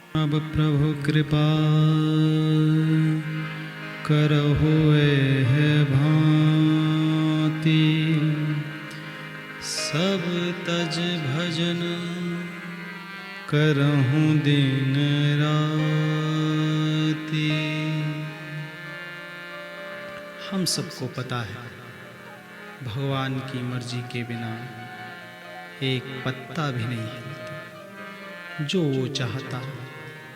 अब प्रभु कृपा करहु है भांति, सब तज भजन करहूँ दिन राति। हम सबको पता है भगवान की मर्जी के बिना एक पत्ता भी नहीं हिलता। जो वो चाहता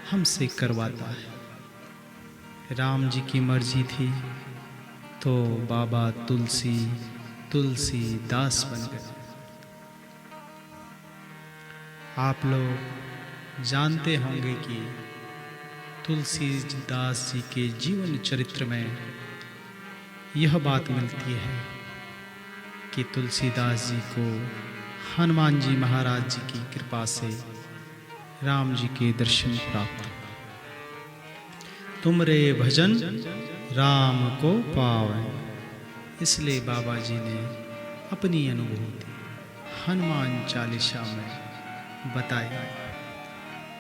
हमसे करवाता है। राम जी की मर्जी थी तो बाबा तुलसीदास बन गए। आप लोग जानते होंगे कि तुलसीदास जी के जीवन चरित्र में यह बात मिलती है कि तुलसीदास जी को हनुमान जी महाराज जी की कृपा से राम जी के दर्शन प्राप्त। तुमरे भजन राम को पावे, इसलिए बाबा जी ने अपनी अनुभूति हनुमान चालीसा में बताई।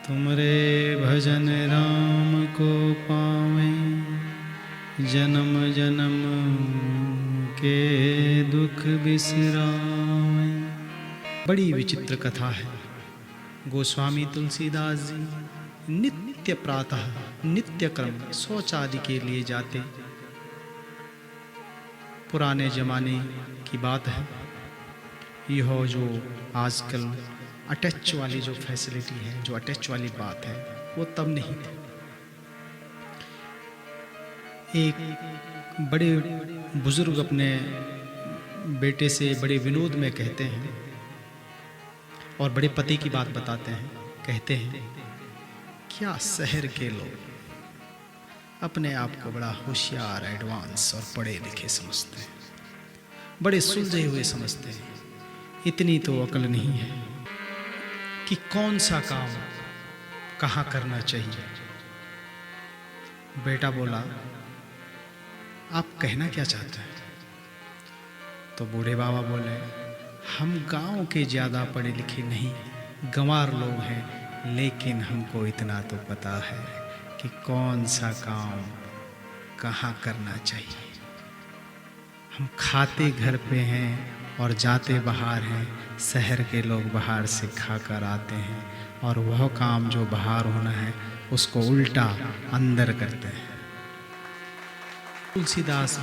तुमरे भजन राम को पावे, जन्म जन्म के दुख बिसरावे। बड़ी विचित्र कथा है। गोस्वामी तुलसीदास जी नित्य प्रातः नित्य क्रम शौच आदि के लिए जाते। पुराने जमाने की बात है। यह जो आजकल अटैच वाली जो फैसिलिटी है, जो अटैच वाली बात है, वो तब नहीं थी। एक बड़े बुजुर्ग अपने बेटे से बड़े विनोद में कहते हैं और बड़े पते की बात बताते हैं। कहते हैं, क्या शहर के लोग अपने आप को बड़ा होशियार, एडवांस और पढ़े लिखे समझते हैं, बड़े सुलझे हुए समझते हैं। इतनी तो अकल नहीं है कि कौन सा काम कहाँ करना चाहिए। बेटा बोला, आप कहना क्या चाहते हैं? तो बूढ़े बाबा बोले, हम गांव के ज़्यादा पढ़े लिखे नहीं, गंवार लोग हैं, लेकिन हमको इतना तो पता है कि कौन सा काम कहाँ करना चाहिए। हम खाते घर पे हैं और जाते बाहर हैं। शहर के लोग बाहर से खा कर आते हैं और वह काम जो बाहर होना है उसको उल्टा अंदर करते हैं। तुलसीदास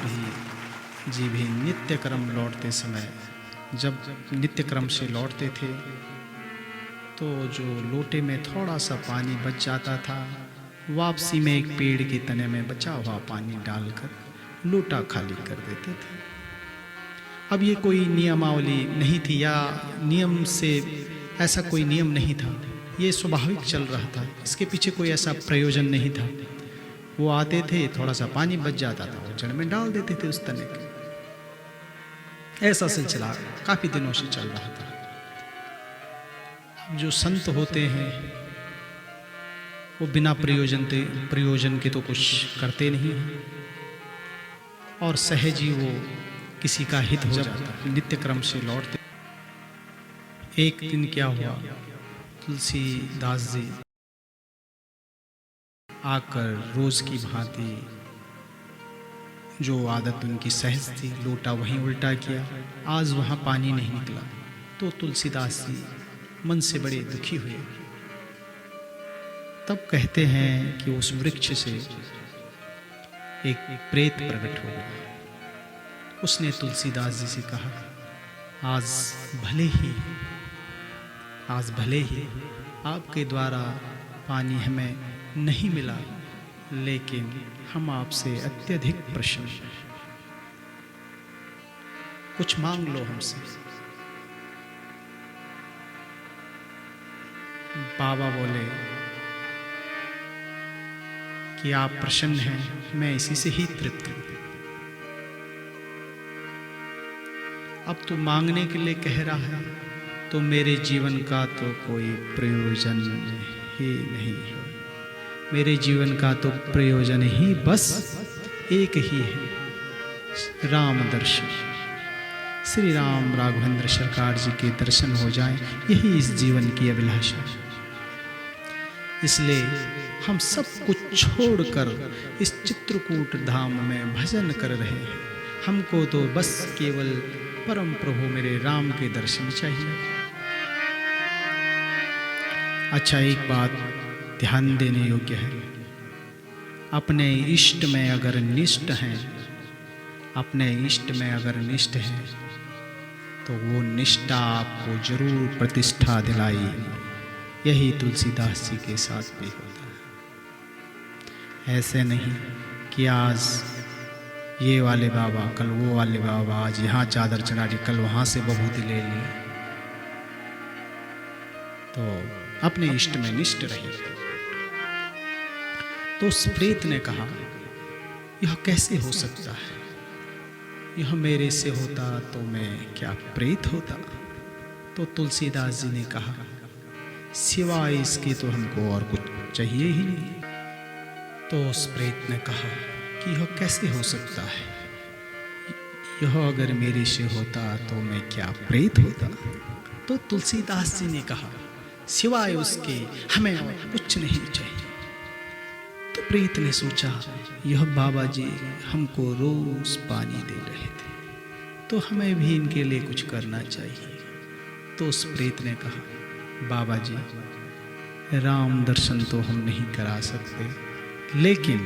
जी भी नित्य क्रम लौटते समय, जब नित्य क्रम से लौटते थे तो जो लोटे में थोड़ा सा पानी बच जाता था, वापसी में एक पेड़ के तने में बचा हुआ पानी डालकर लोटा खाली कर देते थे। अब ये कोई नियमावली नहीं थी या नियम से ऐसा कोई नियम नहीं था, ये स्वाभाविक चल रहा था। इसके पीछे कोई ऐसा प्रयोजन नहीं था। वो आते थे, थोड़ा सा पानी बच जाता था, वो जड़ में डाल देते थे उस तने के। ऐसा सिलसिला काफी दिनों से चल रहा था। जो संत होते हैं वो बिना प्रयोजन के तो कुछ करते नहीं हैं और सहज ही वो किसी का हित हो जाता है। नित्य क्रम से लौटते। एक दिन क्या हुआ, तुलसीदास जी आकर रोज की भांति जो आदत उनकी सहज थी, लोटा वहीं उल्टा किया। आज वहाँ पानी नहीं निकला तो तुलसीदास जी मन से बड़े दुखी हुए। तब कहते हैं कि उस वृक्ष से एक प्रेत प्रकट हो गया। उसने तुलसीदास जी से कहा, आज भले ही आपके द्वारा पानी हमें नहीं मिला, लेकिन हम आपसे अत्यधिक प्रसन्न हैं। कुछ मांग लो हमसे। बाबा बोले कि आप प्रसन्न हैं, मैं इसी से ही तृप्त हूं। अब तू मांगने के लिए कह रहा है तो मेरे जीवन का तो कोई प्रयोजन ही नहीं है। मेरे जीवन का तो प्रयोजन ही बस एक ही है, राम दर्शन। श्री राम राघवेंद्र सरकार जी के दर्शन हो जाएं, यही इस जीवन की अभिलाषा। इसलिए हम सब कुछ छोड़कर इस चित्रकूट धाम में भजन कर रहे हैं। हमको तो बस केवल परम प्रभु मेरे राम के दर्शन चाहिए। अच्छा, एक बात ध्यान देने योग्य है, अपने इष्ट में अगर निष्ठ हैं, अपने इष्ट में अगर निष्ठ हैं तो वो निष्ठा आपको जरूर प्रतिष्ठा दिलाई। यही तुलसीदास जी के साथ भी होता है। ऐसे नहीं कि आज ये वाले बाबा, कल वो वाले बाबा, आज यहाँ चादर चढ़ा ली, कल वहाँ से बभूति ले ली। तो अपने इष्ट में निष्ठ रहिए। तो उस प्रेत ने कहा, यह कैसे हो सकता है? यह मेरे से होता तो मैं क्या प्रेत होता? तो तुलसीदास जी ने कहा, सिवाय इसके तो हमको और कुछ चाहिए ही नहीं। तो उस प्रेत ने कहा कि यह कैसे हो सकता है? यह अगर मेरे से होता तो मैं क्या प्रेत होता? तो तुलसीदास जी ने कहा, सिवाय उसके हमें और कुछ नहीं चाहिए। तो प्रेत ने सोचा, यह बाबा जी हमको रोज पानी दे रहे थे, तो हमें भी इनके लिए कुछ करना चाहिए। तो उस प्रेत ने कहा, बाबा जी राम दर्शन तो हम नहीं करा सकते, लेकिन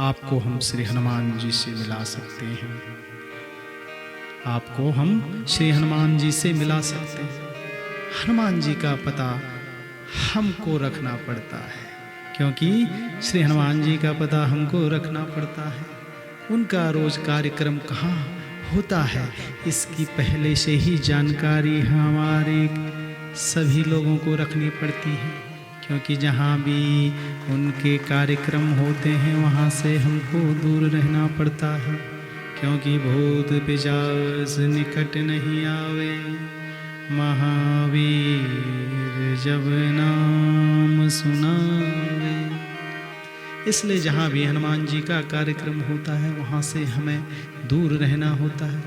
आपको हम श्री हनुमान जी से मिला सकते हैं। आपको हम श्री हनुमान जी से मिला सकते हैं। हनुमान जी का पता हमको रखना पड़ता है, क्योंकि श्री हनुमान जी का पता हमको रखना पड़ता है। उनका रोज कार्यक्रम कहाँ होता है, इसकी पहले से ही जानकारी हमारे सभी लोगों को रखनी पड़ती है, क्योंकि जहाँ भी उनके कार्यक्रम होते हैं वहाँ से हमको दूर रहना पड़ता है, क्योंकि भूत पिशाच निकट नहीं आवे, महावीर जब नाम सुनावे। इसलिए जहाँ भी हनुमान जी का कार्यक्रम होता है वहाँ से हमें दूर रहना होता है।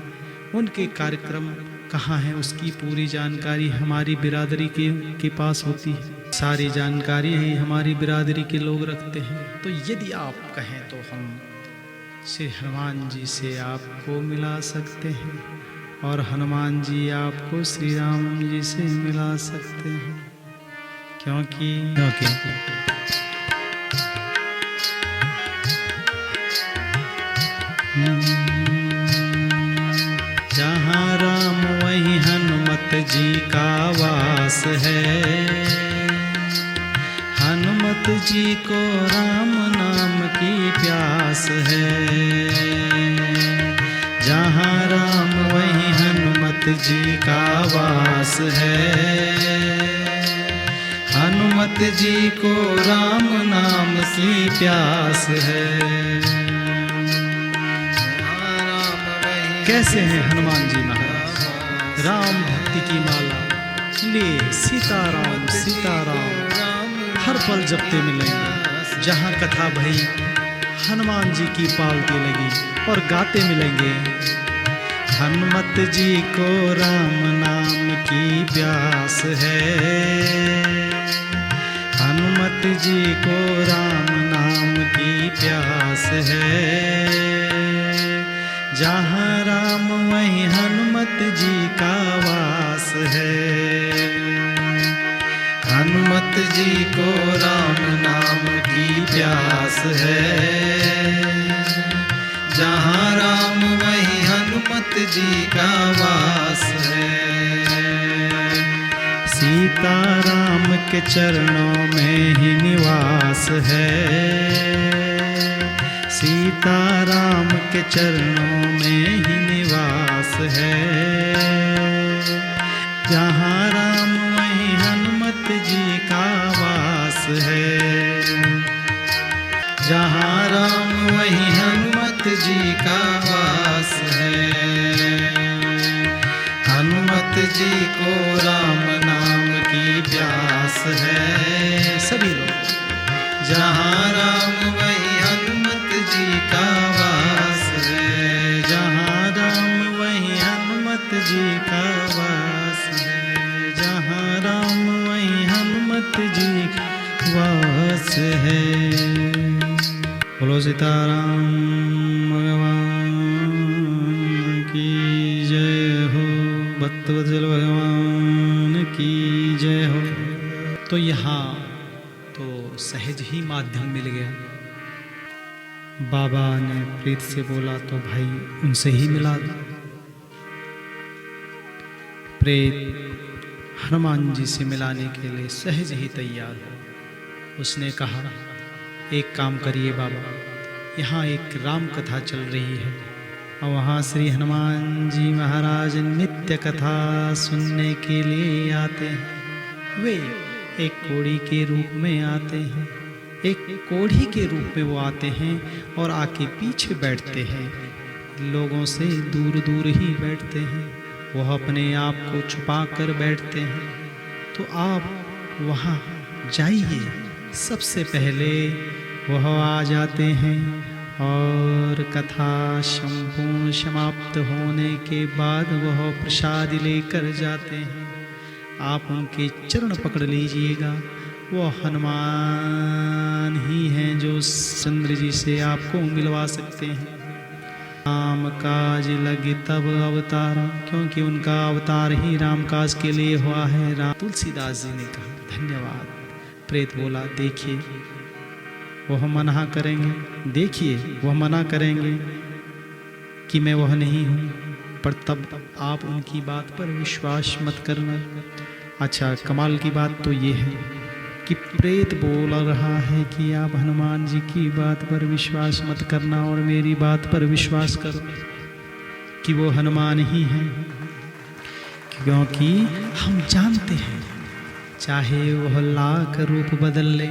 उनके कार्यक्रम कहाँ है उसकी पूरी जानकारी हमारी बिरादरी के पास होती है। सारी जानकारी ही हमारी बिरादरी के लोग रखते हैं। तो यदि आप कहें तो हम श्री हनुमान जी से आपको मिला सकते हैं, और हनुमान जी आपको श्री राम जी से मिला सकते हैं, क्योंकि जहाँ राम वहीं हनुमत जी का वास है। हनुमत जी को राम नाम की प्यास है। जहाँ राम वहीं हनुमत जी का वास है। हनुमत जी को राम नाम की प्यास है। कैसे हैं हनुमान जी महाराज? राम भक्ति की माला ले सीताराम सीताराम हर पल जपते मिलेंगे। जहाँ कथा भई हनुमान जी की पालती लगी और गाते मिलेंगे। हनुमत जी को राम नाम की प्यास है। हनुमत जी को राम नाम की प्यास है। जहाँ राम वहीं हनुमत जी का वास है। हनुमत जी को राम नाम की प्यास है। जहाँ राम वहीं हनुमत जी का वास है। सीता राम के चरणों में ही निवास है। सीता राम के चरणों में ही निवास है। जहाँ राम वहीं हनुमत जी का वास है। जहाँ राम वहीं हनुमत जी का वास है। हनुमत जी को राम नाम की प्यास है। सभी लोग जहाँ राम वहीं हनुमत जी का वास है। जहाँ राम वहीं हनुमत जी का वास है। जहाँ जी वास है। बोलो सीताराम भगवान की जय हो, भक्तवत्सल भगवान की जय हो। तो यहाँ तो सहज ही माध्यम मिल गया। बाबा ने प्रीत से बोला तो भाई उनसे ही मिला दो। प्रेत हनुमान जी से मिलाने के लिए सहज ही तैयार हो। उसने कहा एक काम करिए बाबा, यहाँ एक राम कथा चल रही है और वहाँ श्री हनुमान जी महाराज नित्य कथा सुनने के लिए आते हैं। वे एक कोढ़ी के रूप में आते हैं, एक कोढ़ी के रूप में वो आते हैं और आके पीछे बैठते हैं, लोगों से दूर दूर ही बैठते हैं। वह अपने आप को छुपा कर बैठते हैं। तो आप वहाँ जाइए, सबसे पहले वह आ जाते हैं और कथा संपूर्ण समाप्त होने के बाद वह प्रसाद लेकर जाते हैं। आप उनके चरण पकड़ लीजिएगा। वो हनुमान ही हैं जो चंद्र जी से आपको मिलवा सकते हैं। राम काज लगे तब अवतारा, क्योंकि उनका अवतार ही राम काज के लिए हुआ है। राम तुलसीदास जी ने कहा धन्यवाद। प्रेत बोला देखिए वह मना करेंगे, देखिए वह मना करेंगे कि मैं वह नहीं हूँ, पर तब आप उनकी बात पर विश्वास मत करना। अच्छा कमाल की बात तो ये है कि प्रेत बोल रहा है कि आप हनुमान जी की बात पर विश्वास मत करना और मेरी बात पर विश्वास करो कि वो हनुमान ही हैं। क्योंकि हम जानते हैं चाहे वह लाख रूप बदल ले,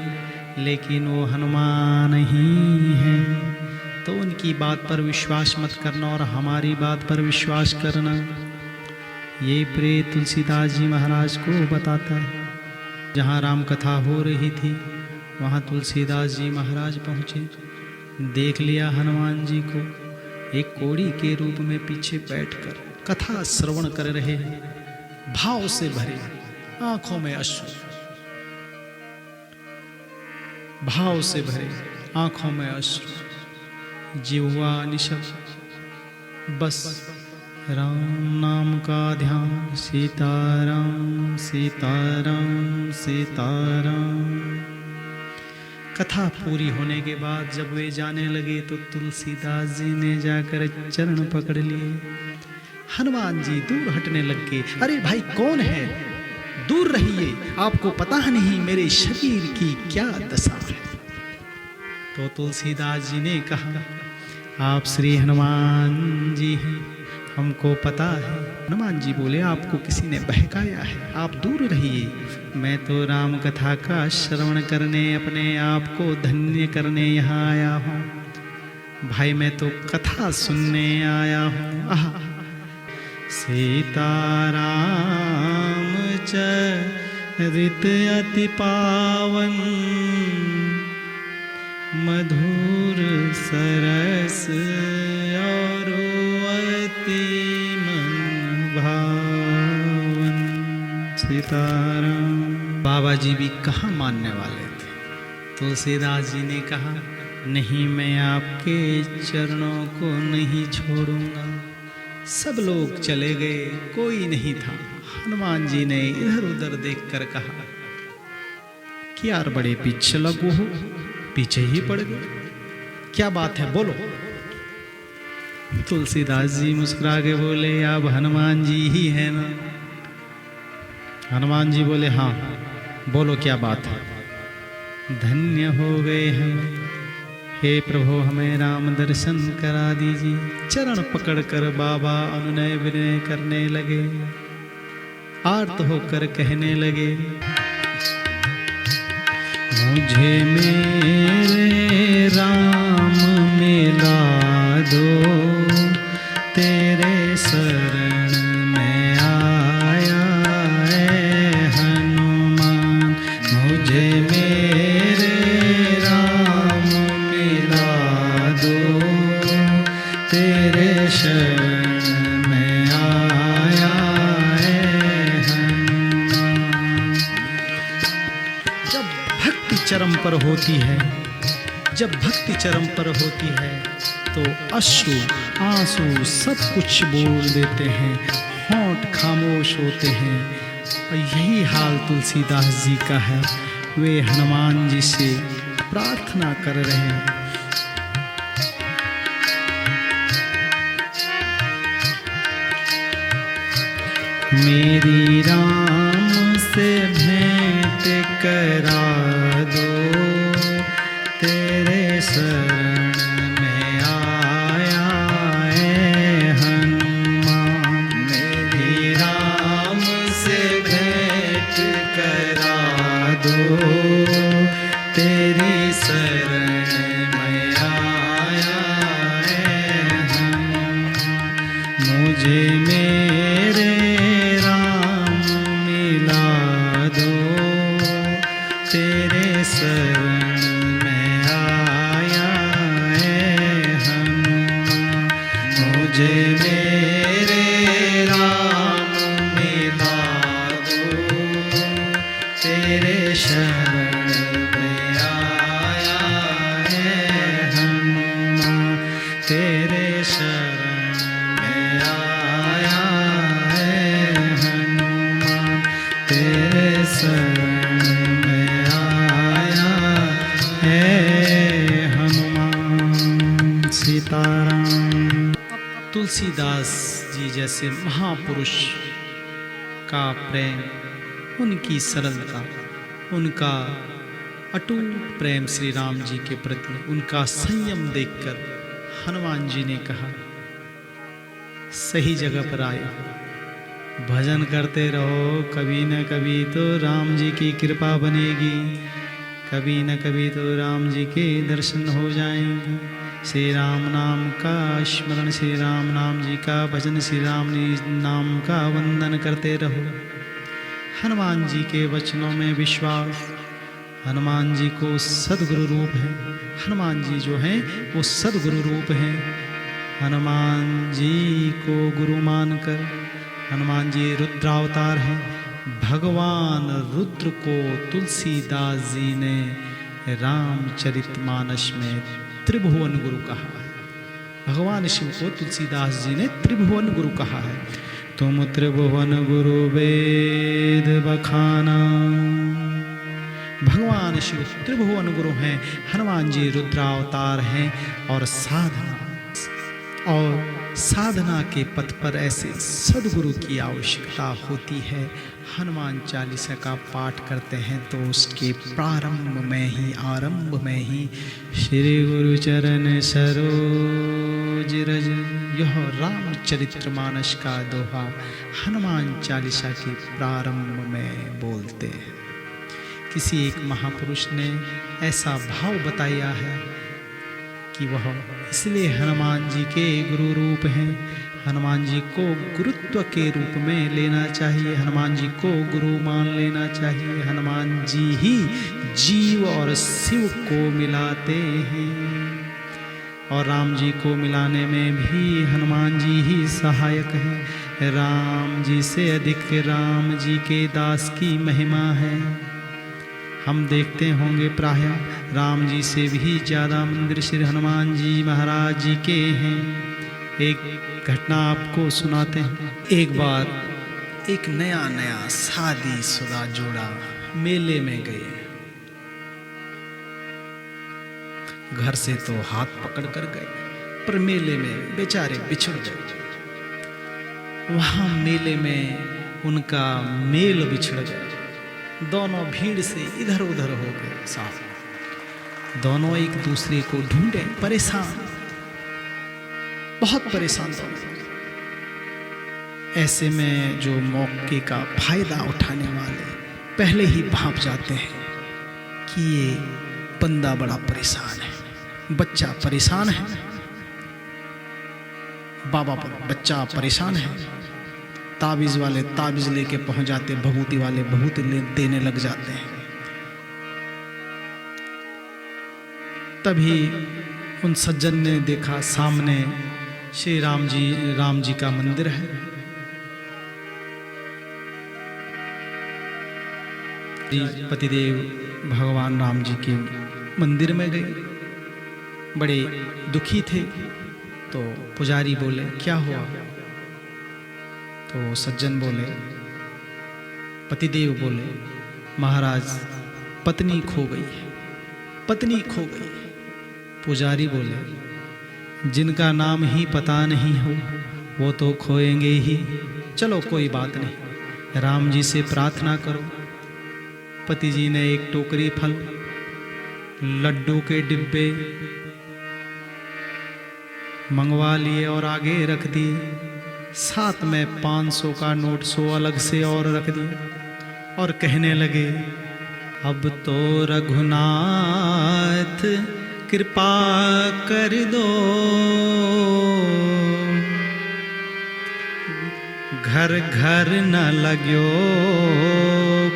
लेकिन वो हनुमान ही हैं। तो उनकी बात पर विश्वास मत करना और हमारी बात पर विश्वास करना। ये प्रेत तुलसीदास जी महाराज को बताता है। जहाँ राम कथा हो रही थी वहाँ तुलसीदास जी महाराज पहुँचे। देख लिया हनुमान जी को एक कोढ़ी के रूप में पीछे बैठकर कथा श्रवण कर रहे हैं, भाव से भरे, आंखों में अश्रु, भाव से भरे आंखों में अश्रु, जिह्वा निशब्द, बस राम नाम का ध्यान, सीताराम सीताराम सीताराम। कथा पूरी होने के बाद जब वे जाने लगे तो तुलसीदास जी ने जाकर चरण पकड़ लिए। हनुमान जी दूर हटने लग गए। अरे भाई कौन है, दूर रहिए, आपको पता नहीं मेरे शरीर की क्या दशा है। तो तुलसीदास जी ने कहा आप श्री हनुमान जी हैं, हमको पता है। हनुमान जी बोले आपको किसी ने बहकाया है, आप दूर रहिए। मैं तो राम कथा का श्रवण करने, अपने आप को धन्य करने यहाँ आया हूँ। भाई मैं तो कथा सुनने आया हूँ। आह सीताराम चरित अति पावन, मधुर सरस और अति मन भावन। सीताराम। बाबा जी भी कहाँ मानने वाले थे। तुलसीदास जी ने कहा नहीं मैं आपके चरणों को नहीं छोड़ूंगा। सब लोग चले गए, कोई नहीं था। हनुमान जी ने इधर उधर देखकर कहा कि यार बड़े पीछे लगो हो, पीछे ही पड़ गए, क्या बात है बोलो। तुलसीदास जी मुस्कुरा के बोले आप हनुमान जी ही है ना। हनुमान जी बोले हाँ बोलो क्या बात है। धन्य हो गए हम, हे प्रभु हमें राम दर्शन करा दीजिए। चरण पकड़कर बाबा अनुनय विनय करने लगे, आर्त होकर कहने लगे मुझे मेरे राम मिला दो, तेरे शरण में आया है हनुमान। मुझे मेरे राम मिला दो, तेरे शरण में आया है हनुमान। पर होती है, जब भक्ति चरम पर होती है तो अश्रु आंसू सब कुछ बोल देते हैं, होंठ खामोश होते हैं। और यही हाल तुलसीदास जी का है। वे हनुमान जी से प्रार्थना कर रहे हैं। मेरी राम से भेंट करा दो, तेरे शरण में आया है हनुमान। मेरी राम से भेंट करा दो, तेरी शरण में आया है हनुमान। मुझे मेरे तेरे शरण में आया है हनुमान। मुझे मेरे राम मिला दो, तेरे शरण में आया है हनुमान। तेरे शरण में आया है हनुमान। तेरे शरण सीताराम। तुलसीदास जी जैसे महापुरुष का प्रेम, उनकी सरलता, उनका अटूट प्रेम श्री राम जी के प्रति, उनका संयम देखकर हनुमान जी ने कहा, सही जगह पर आए हो, भजन करते रहो, कभी न कभी तो राम जी की कृपा बनेगी, कभी न कभी तो राम जी के दर्शन हो जाएंगे। श्री राम नाम का स्मरण, श्री राम नाम जी का भजन, श्री राम नाम का वंदन करते रहो। हनुमान जी के वचनों में विश्वास, हनुमान जी को सद्गुरु रूप है, हनुमान जी जो हैं वो सद्गुरु रूप हैं। हनुमान जी को गुरु मानकर, हनुमान जी रुद्रावतार हैं। भगवान रुद्र को तुलसीदास जी ने रामचरितमानस में त्रिभुवन गुरु कहा है। भगवान शिव को तुलसीदास जी ने त्रिभुवन गुरु कहा है। तुम त्रिभुवन गुरु वेद बखाना। भगवान शिव त्रिभुवन गुरु हैं, हनुमान जी रुद्रावतार हैं। और साधना के पथ पर ऐसे सद्गुरु की आवश्यकता होती है। हनुमान चालीसा का पाठ करते हैं तो उसके प्रारंभ में ही, आरंभ में ही श्री गुरु चरण सरोज रज, यह रामचरितमानस का दोहा हनुमान चालीसा के प्रारंभ में बोलते हैं। किसी एक महापुरुष ने ऐसा भाव बताया है कि वह इसलिए हनुमान जी के गुरु रूप हैं। हनुमान जी को गुरुत्व के रूप में लेना चाहिए, हनुमान जी को गुरु मान लेना चाहिए। हनुमान जी ही जीव और शिव को मिलाते हैं और राम जी को मिलाने में भी हनुमान जी ही सहायक हैं। राम जी से अधिक राम जी के दास की महिमा है। हम देखते होंगे प्रायः राम जी से भी ज़्यादा मंदिर श्री हनुमान जी महाराज जी के हैं। एक घटना आपको सुनाते हैं। एक बार एक नया शादीशुदा जोड़ा मेले में गए। घर से तो हाथ पकड़ कर गए, पर मेले में बेचारे बिछड़ गए। वहां मेले में उनका मेल बिछड़ गया। दोनों भीड़ से इधर उधर हो गए। साथ दोनों एक दूसरे को ढूंढे, परेशान, बहुत परेशान थे। ऐसे में जो मौके का फायदा उठाने वाले पहले ही भाप जाते हैं कि ये बंदा बड़ा परेशान है, बच्चा परेशान है, बाबा बच्चा परेशान है। ताबीज वाले ताबीज लेके पहुंच जाते, भभूति वाले भभूति देने लग जाते हैं। तभी उन सज्जन ने देखा सामने श्री राम जी का मंदिर है। पतिदेव भगवान राम जी के मंदिर में गए, बड़े दुखी थे। तो पुजारी बोले क्या हुआ? तो सज्जन बोले, पतिदेव बोले, महाराज पत्नी खो गई है, पत्नी खो गई है। पुजारी बोले, जिनका नाम ही पता नहीं हो वो तो खोएंगे ही, चलो कोई बात नहीं, राम जी से प्रार्थना करो। पति जी ने एक टोकरी फल, लड्डू के डिब्बे मंगवा लिए और आगे रख दिए, साथ में 500 का नोट 100 अलग से और रख दिए और कहने लगे, अब तो रघुनाथ कृपा कर दो, घर घर न लाग्यो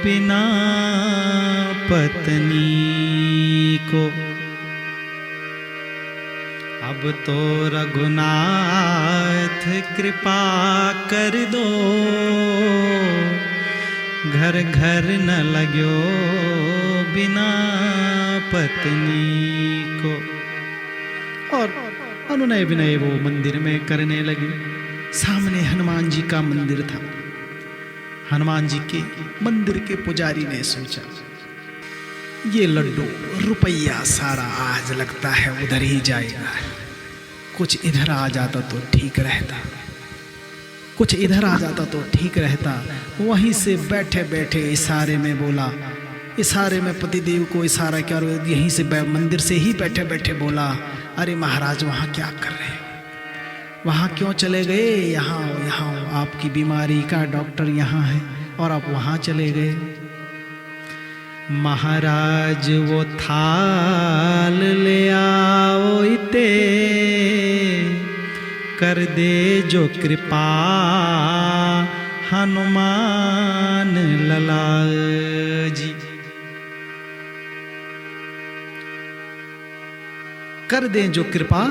बिना पत्नी को। अब तो रघुनाथ कृपा कर दो, घर घर न लाग्यो बिना पत्नी को। और अनुनय विनय वो मंदिर में करने लगे। सामने हनुमान जी का मंदिर था। हनुमान जी के मंदिर के पुजारी ने सोचा, ये लड्डू रुपया सारा आज लगता है उधर ही जाएगा, कुछ इधर आ जाता तो ठीक रहता, कुछ इधर आ जाता तो ठीक रहता। वहीं से बैठे बैठे इशारे में बोला, इशारे में पतिदेव को इशारा किया और यहीं से मंदिर से ही बैठे बैठे बोला, अरे महाराज वहाँ क्या कर रहे हो, वहाँ क्यों चले गए? यहाँ यहाँ आपकी बीमारी का डॉक्टर यहाँ है और आप वहाँ चले गए। महाराज वो थाल ले आओ इते, कर दे जो कृपा हनुमान लला जी, कर दे जो कृपा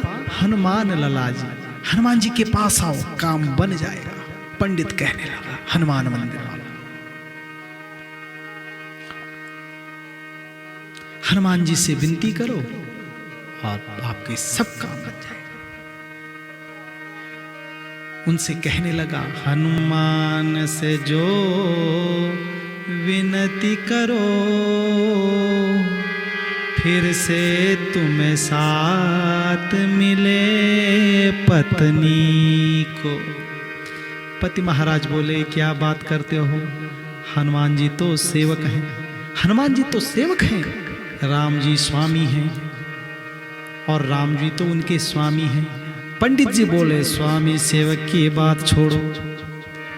हनुमान लला जी। हनुमान जी के पास आओ, काम बन जाएगा। पंडित कहने लगा हनुमान मंदिर वाला, हनुमान जी से विनती करो और आपके सब काम बन जाएगा। उनसे कहने लगा, हनुमान से जो विनती करो, फिर से तुम्हें साथ मिले पत्नी को। पति महाराज बोले, क्या बात करते हो? हनुमान जी तो सेवक हैं, हनुमान जी तो सेवक हैं, राम जी स्वामी हैं और राम जी तो उनके स्वामी हैं। पंडित जी बोले, स्वामी सेवक की बात छोड़ो,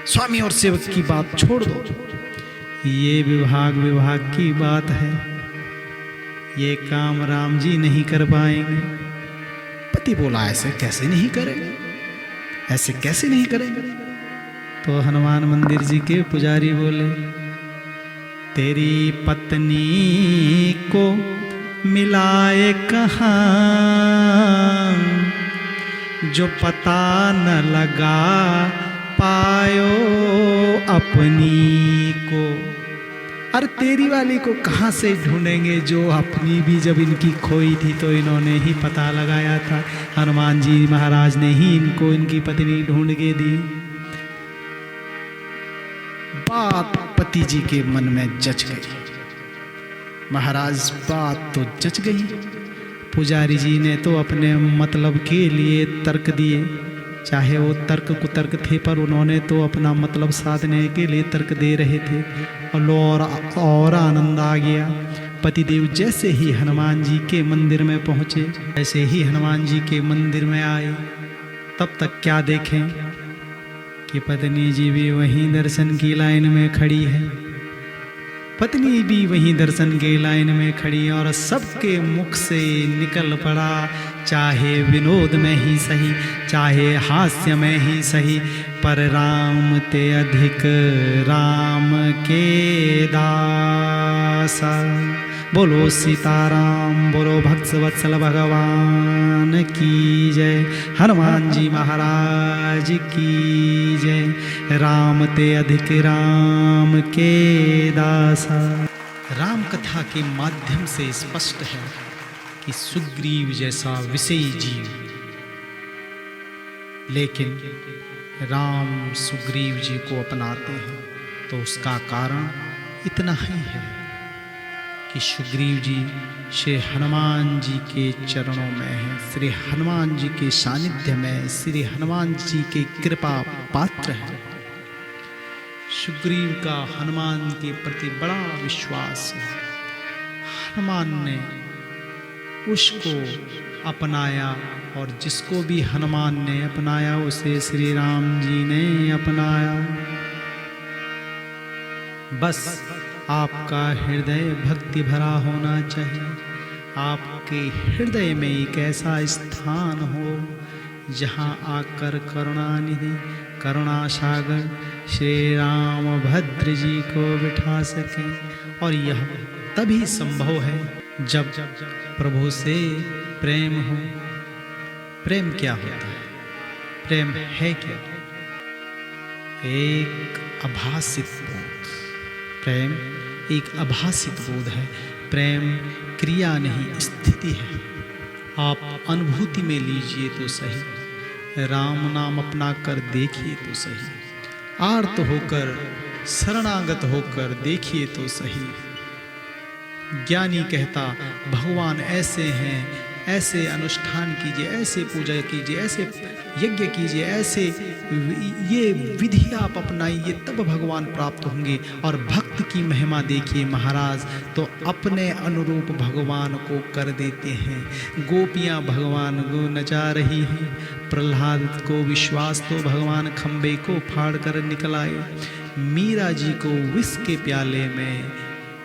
स्वामी और सेवक की बात छोड़ दो, ये विभाग की बात है, ये काम राम जी नहीं कर पाएंगे। पति बोला, ऐसे कैसे नहीं करेंगे, ऐसे कैसे नहीं करेंगे? तो हनुमान मंदिर जी के पुजारी बोले, तेरी पत्नी को मिलाए कहाँ, जो पता न लगा पायो अपनी को। अरे तेरी वाली को कहाँ से ढूंढेंगे, जो अपनी भी जब इनकी खोई थी तो इन्होंने ही पता लगाया था, हनुमान जी महाराज ने ही इनको इनकी पत्नी ढूंढ के दी। बात पति जी के मन में जच गई। महाराज बात तो जच गई, पुजारी जी ने तो अपने मतलब के लिए तर्क दिए, चाहे वो तर्क कुतर्क थे, पर उन्होंने तो अपना मतलब साधने के लिए तर्क दे रहे थे। और आनंद आ गया। पतिदेव जैसे ही हनुमान जी के मंदिर में पहुँचे, ऐसे ही हनुमान जी के मंदिर में आए, तब तक क्या देखें कि पत्नी जी भी वहीं दर्शन की लाइन में खड़ी है। पत्नी भी वहीं दर्शन के लाइन में खड़ी और सबके मुख से निकल पड़ा, चाहे विनोद में ही सही, चाहे हास्य में ही सही, पर राम ते अधिक राम के दासा। बोलो सीताराम, बोलो भक्तवत्सल भगवान की जय, हनुमान जी महाराज की जय। राम ते अधिक राम के दासा, राम कथा के माध्यम से स्पष्ट है कि सुग्रीव जैसा विषयी जीव, लेकिन राम सुग्रीव जी को अपनाते हैं तो उसका कारण इतना ही है कि सुग्रीव जी श्री हनुमान जी के चरणों में हैं, श्री हनुमान जी के सानिध्य में, श्री हनुमान जी के कृपा पात्र हैं। सुग्रीव का हनुमान के प्रति बड़ा विश्वास है। हनुमान ने उसको अपनाया और जिसको भी हनुमान ने अपनाया उसे श्री राम जी ने अपनाया। बस आपका हृदय भक्ति भरा होना चाहिए। आपके हृदय में एक ऐसा स्थान हो जहाँ आकर करुणानिधि करुणा सागर श्री रामभद्र जी को बिठा सकें। और यह तभी संभव है जब प्रभु से प्रेम हो। प्रेम क्या होता है? प्रेम है क्या? एक आभासित बोध। प्रेम एक आभासित बोध है। प्रेम क्रिया नहीं, स्थिति है। आप अनुभूति में लीजिए तो सही, राम नाम अपना कर देखिए तो सही, आर्त होकर शरणागत होकर देखिए तो सही। ज्ञानी कहता भगवान ऐसे हैं, ऐसे अनुष्ठान कीजिए, ऐसे पूजा कीजिए, ऐसे यज्ञ कीजिए, ऐसे ये विधि आप अपनाइए तब भगवान प्राप्त होंगे। और भक्त की महिमा देखिए महाराज, तो अपने अनुरूप भगवान को कर देते हैं। गोपियाँ भगवान को नचा रही हैं। प्रहलाद को विश्वास तो भगवान खंबे को फाड़ कर निकल आए। मीरा जी को विष के प्याले में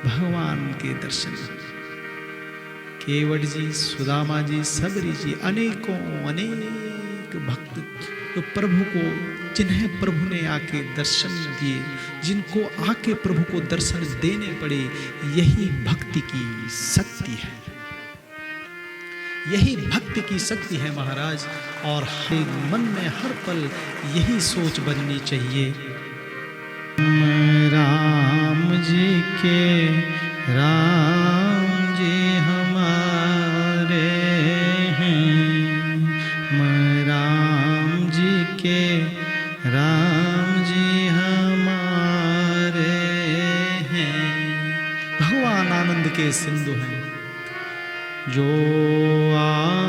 भगवान के दर्शन। केवट जी, सुदामा जी, सबरी जी, अनेकों अनेक भक्त तो प्रभु को, जिन्हें प्रभु ने आके दर्शन दिए, जिनको आके प्रभु को दर्शन देने पड़े, यही भक्ति की शक्ति है। यही भक्ति की शक्ति है महाराज। और हर मन में हर पल यही सोच बननी चाहिए, राम जी के, राम जी हमारे हैं, राम जी के, राम जी हमारे हैं। भगवान आनंद के सिंधु हैं, जो आनंद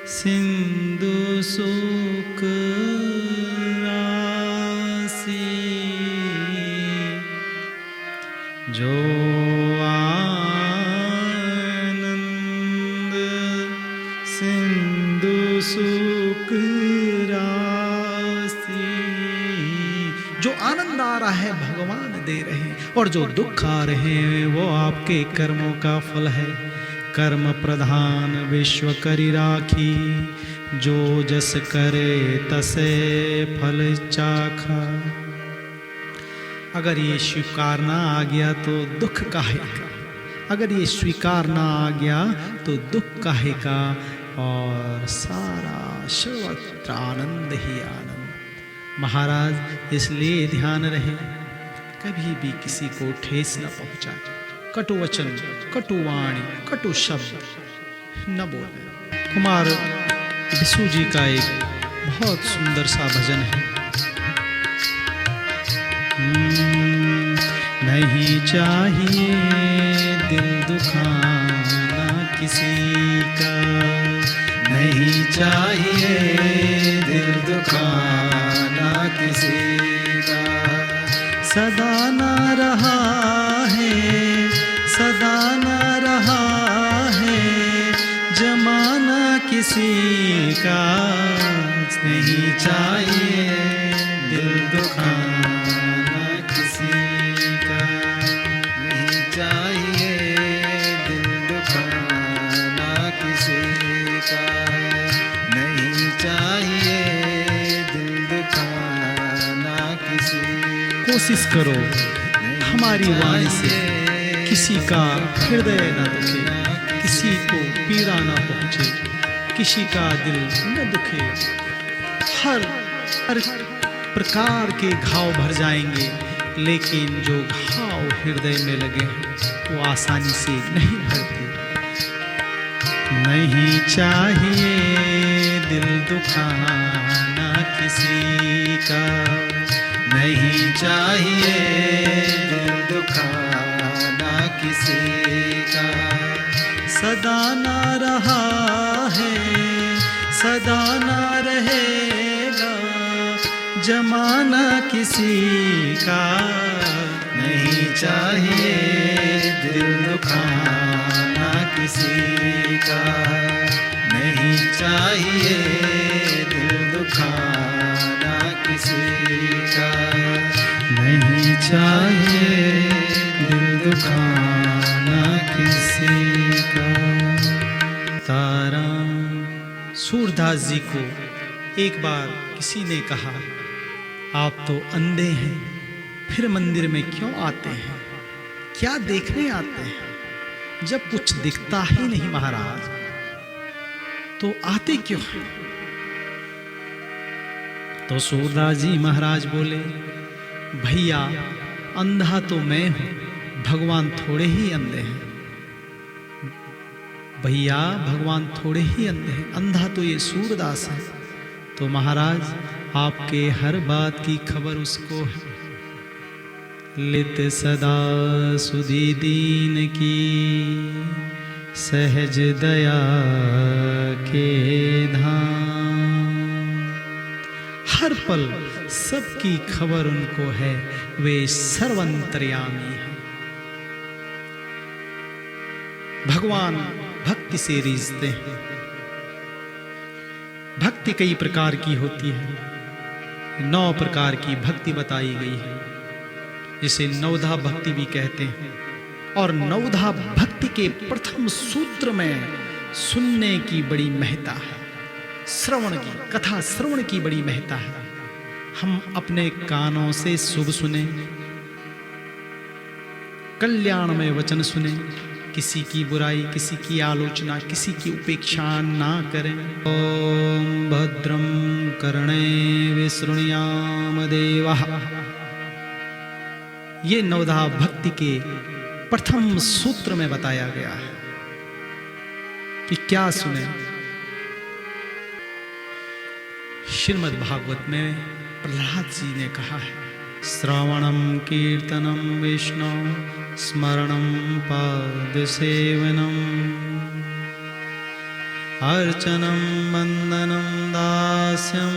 सिंधु सुख राशि, जो आनंद सिंधु सुख राशि। जो आनंद आ रहा है भगवान दे रहे हैं, और जो दुख आ रहे हैं वो आपके कर्मों का फल है। कर्म प्रधान विश्व करी राखी, जो जस करे तसे फल चाखा। अगर ये स्वीकार ना आ गया तो दुख काहे का, अगर ये स्वीकार ना आ गया तो दुख काहे का। और सारा सर्वत्र आनंद ही आनंद। महाराज इसलिए ध्यान रहे, कभी भी किसी को ठेस न पहुंचाए, कटु वचन, कटु वाणी, कटु शब्द न बोले। कुमार विशु जी का एक बहुत सुंदर सा भजन है। नहीं चाहिए दिल दुखाना किसी का, नहीं चाहिए दिल दुखाना किसी का। सदा ना रहा है, सदा ना रहा है जमाना किसी का। नहीं चाहिए दिल दुखाना किसी का, नहीं चाहिए दिल दुखाना किसी का, नहीं चाहिए दिल दुखाना किसी। कोशिश करो हमारी वाणी से किसी का हृदय न दुखे, किसी को पीड़ा न पहुंचे, किसी का दिल न दुखे। हर प्रकार के घाव भर जाएंगे, लेकिन जो घाव हृदय में लगे हैं वो आसानी से नहीं भरते। नहीं चाहिए दिल दुखाना किसी का, नहीं चाहिए दिल दुखाना किसी का। सदा ना रहा है, सदा ना रहेगा जमाना किसी का। नहीं चाहिए दिल दुखाना किसी का, नहीं चाहिए दिल दुखाना किसी का, नहीं चाहिए दिल दुखाना किसी का। तारा सूरदास जी को एक बार किसी ने कहा, आप तो अंधे हैं, फिर मंदिर में क्यों आते हैं, क्या देखने आते हैं, जब कुछ दिखता ही नहीं महाराज तो आते क्यों हैं? तो सूरदास जी महाराज बोले, भैया अंधा तो मैं हूं, भगवान थोड़े ही अंधे हैं। भैया भगवान थोड़े ही अंधे हैं, अंधा तो ये सूरदास है। तो महाराज आपके हर बात की खबर उसको है। लित सदा सुधि दीन की, सहज दया के धाम। हर पल सबकी खबर उनको है, वे सर्वंतर्यामी हैं। भगवान भक्ति से रीझते हैं। भक्ति कई प्रकार की होती है, 9 प्रकार की भक्ति बताई गई है, जिसे नवधा भक्ति भी कहते हैं। और नवधा भक्ति के प्रथम सूत्र में सुनने की बड़ी महत्ता है, श्रवण की, कथा श्रवण की बड़ी महत्ता है। हम अपने कानों से शुभ सुने, कल्याण में वचन सुने, किसी की बुराई, किसी की आलोचना, किसी की उपेक्षा ना करें। ओम भद्रं कर्णे विशृणुयाम देवः। ये नवधा भक्ति के प्रथम सूत्र में बताया गया है कि क्या सुने। श्रीमद् भागवत में प्रहलाद जी ने कहा है, श्रवणं कीर्तनं विष्णु स्मरणं पादसेवनम् अर्चनं वंदनं दास्यं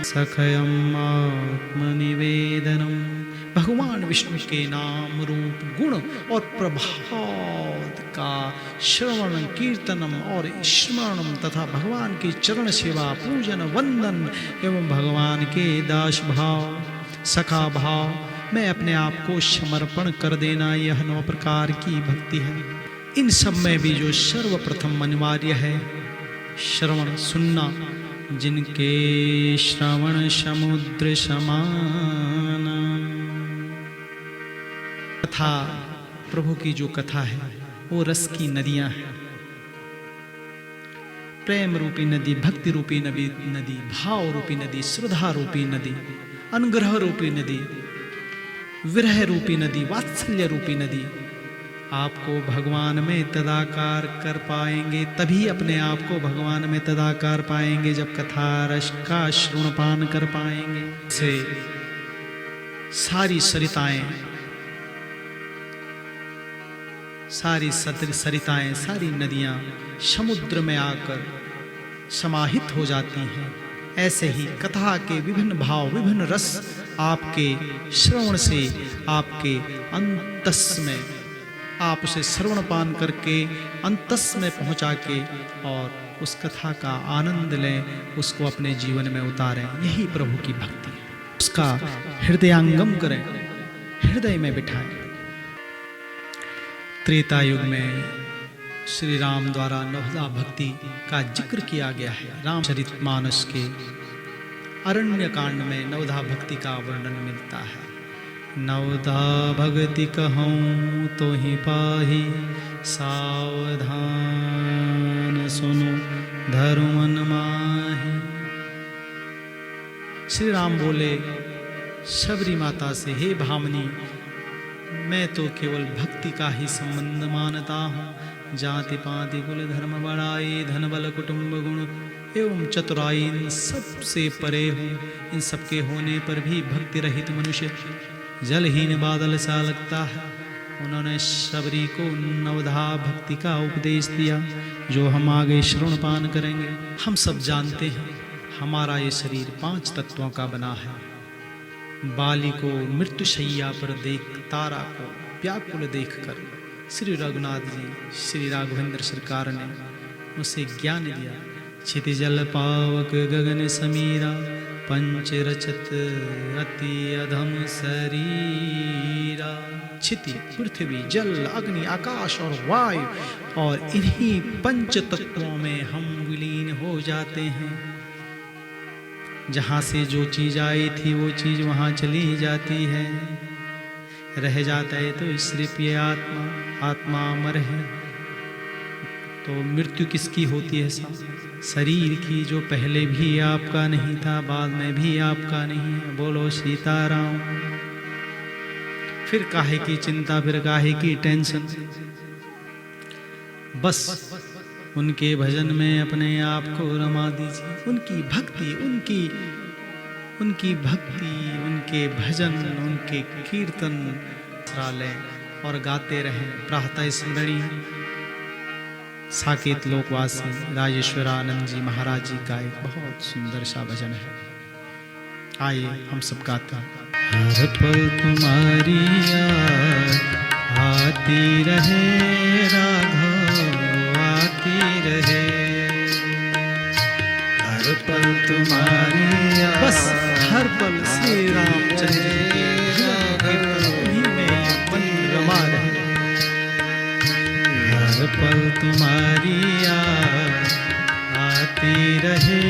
सखयम् आत्मनिवेदनम्। भगवान विष्णु के नाम रूप गुण और प्रभाव का श्रवण कीर्तनम और स्मरणम तथा भगवान की चरण सेवा पूजन वंदन एवं भगवान के दास भाव सखा भाव में अपने आप को समर्पण कर देना, यह 9 प्रकार की भक्ति है। इन सब में भी जो सर्वप्रथम अनिवार्य है श्रवण, सुनना। जिनके श्रवण समुद्र समान। कथा, प्रभु की जो कथा है वो रस की नदियां हैं। प्रेम रूपी नदी, भक्ति रूपी नदी, भाव रूपी नदी, श्रद्धा रूपी नदी, अनुग्रह रूपी नदी, विरह रूपी नदी, वात्सल्य रूपी नदी। आपको भगवान में तदाकार कर पाएंगे, तभी अपने आप को भगवान में तदाकार पाएंगे जब कथा रस का श्रवणपान कर पाएंगे। से सारी सरिताएं, सारी नदियां समुद्र में आकर समाहित हो जाती हैं। ऐसे ही कथा के विभिन्न भाव, विभिन्न रस आपके श्रवण से, आपके अंतस में, आप उसे श्रवणपान करके अंतस में पहुंचा के और उस कथा का आनंद लें, उसको अपने जीवन में उतारें। यही प्रभु की भक्ति है। उसका हृदयांगम करें, हृदय में बिठाएं। त्रेता युग में श्री राम द्वारा नवधा भक्ति का जिक्र किया गया है। रामचरितमानस के अरण्य कांड में नवधा भक्ति का वर्णन मिलता है। नवधा भक्ति कहूँ तो ही पाही, सावधान सुनो धर्मन माही। श्री राम बोले शबरी माता से, हे भामनी, मैं तो केवल भक्ति का ही संबंध मानता हूँ। जाति पाति कुल धर्म बड़ाई धन बल कुटुंब गुण एवं चतुराई इन सबसे परे हूँ। इन सबके होने पर भी भक्ति रहित मनुष्य जलहीन बादल सा लगता है। उन्होंने शबरी को नवधा भक्ति का उपदेश दिया, जो हम आगे श्रवण पान करेंगे। हम सब जानते हैं हमारा ये शरीर 5 तत्वों का बना है। बाली को मृत्युशैया पर देख तारा को व्याकुल देखकर श्री रघुनाथ जी, श्री राघवेंद्र सरकार ने उसे ज्ञान दिया। क्षिति जल पावक गगन समीरा, पंच रचत अति अधम शरीरा। क्षिति पृथ्वी जल अग्नि आकाश और वायु, और इन्हीं 5 तत्वों में हम विलीन हो जाते हैं। जहाँ से जो चीज आई थी वो चीज वहाँ चली जाती है। रह जाता है तो सिर्फ ये आत्मा, आत्मा अमर है। तो मृत्यु किसकी होती है? शरीर की, जो पहले भी आपका नहीं था, बाद में भी आपका नहीं है। बोलो सीताराम। फिर काहे की चिंता, फिर काहे की टेंशन। बस उनके भजन में अपने आप को रमा दीजिए। उनकी भक्ति, उनकी भक्ति, उनके भजन, उनके कीर्तन लें और गाते रहें। प्रातः स्मरणी साकेत लोकवासी राजेश्वरानंद जी महाराज जी का एक बहुत सुंदर सा भजन है। आइए हम सब गाते हैं। हर पल तुम्हारी याद आती रहे राघव, आती रहे। हर पल तुम्हारी याद, बस हर पल श्री रामचंद्र जी में मन रमा रहे। हर पल तुम्हारी याद आती रहे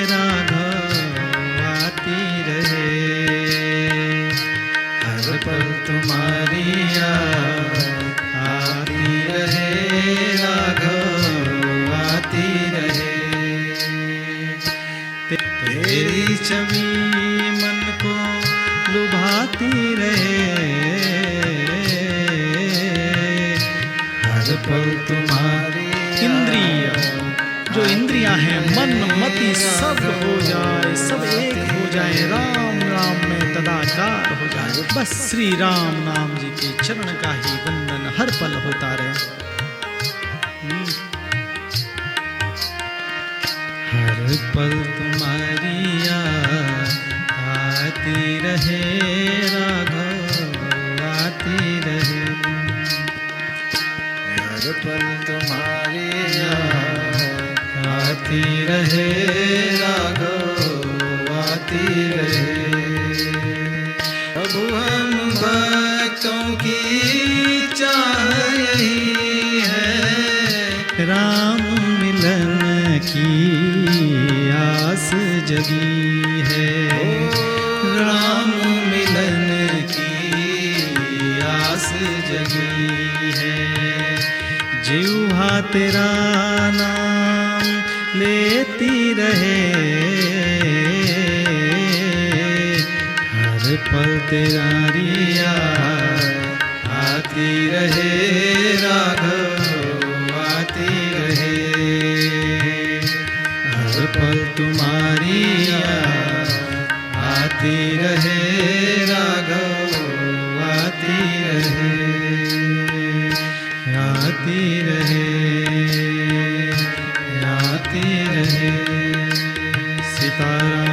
राघव, आती रहे। हर पल तुम्हारी याद आती रहे राघव, आती रहे। तेरी छवि मन को लुभाती रहे। हर पल तुम्हारी इंद्रिय, जो इंद्रियां हैं, मन मति सब हो जाए, सब एक हो जाए, राम राम में तदाकार हो जाए। बस श्री राम नाम जी के चरण का ही वंदन हर पल होता रहे। हर पल तुम्हारी याद आती रहे राघव, आती रहे। हर पल तुम्हारी याद आती रहे राघव, आती रहे। प्रभु हम भक्तों की चाह यही है, राम मिलन की आस जगी है। राम मिलन की आस जगी है। जिह्वा तेरा नाम लेती रहे। हर पल तेरा याद आती रहे राघव, आती रहे। हर पल तुम्हारी याद आती रहे राघव, आती रहे, आती रहे, आती रहे। सीताराम।